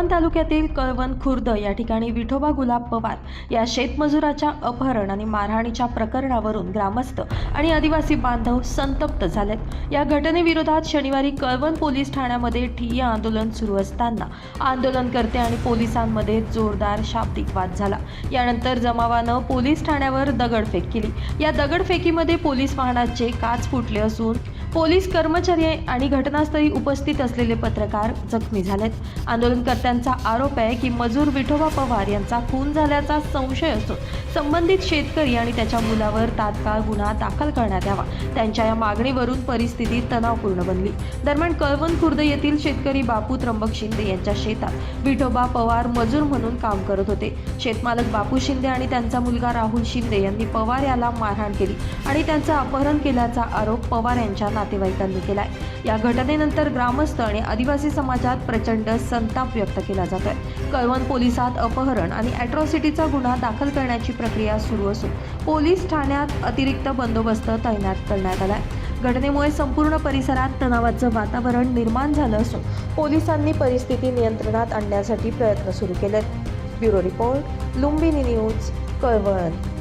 कळवण तालुक्यातील कळवण खुर्द या ठिकाणी विठोबा गुलाब पवार या शेतमजुराच्या अपहरण आणि मारहाणीच्या प्रकरणावरून ग्रामस्थ आणि आदिवासी बांधव संतप्त झालेत। या घटनेविरोधात शनिवारी कळवण पोलीस ठाण्यामध्ये ठिय्या आंदोलन सुरू असताना आंदोलनकर्ते आणि पोलिसांमध्ये जोरदार शाब्दिक वाद झाला। यानंतर जमावानं पोलीस ठाण्यावर दगडफेक केली। या दगडफेकीमध्ये पोलीस वाहनाचे काच फुटले असून पोलीस कर्मचारी आणि घटनास्थळी उपस्थित असलेले पत्रकार जखमी झालेत। आंदोलनकर्त्यांचा आरोप आहे की मजूर विठोबा पवार यांचा खून झाल्याचा संशय असून संबंधित शेतकरी आणि त्याच्या मुलावर तात्काळ गुन्हा दाखल करण्यात यावा। त्यांच्या या मागणीवरून परिस्थिती तणावपूर्ण बनली। दरम्यान कळवण खुर्द येथील शेतकरी बापू त्र्यंबक शिंदे यांच्या शेतात विठोबा पवार मजूर म्हणून काम करत होते। शेतमालक बापू शिंदे आणि त्यांचा मुलगा राहुल शिंदे यांनी पवार याला मारहाण केली आणि त्यांचं अपहरण केल्याचा आरोप पवार यांच्या नातेवाईकांनी केलाय। या घटनेनंतर ग्रामस्थ आणि आदिवासी समाजात प्रचंड संताप व्यक्त केला जातोय। कळवण पोलिसात अपहरण आणि अॅट्रॉसिटीचा गुन्हा दाखल करण्याची प्रक्रिया सुरू असून पोलीस ठाण्यात अतिरिक्त बंदोबस्त तैनात करण्यात आलाय। घटनेमुळे संपूर्ण परिसरात तणावाचं वातावरण निर्माण झालं असून पोलिसांनी परिस्थिती नियंत्रणात आणण्यासाठी प्रयत्न सुरू केलेत। Bureau report, Lumbini news, Kalwan.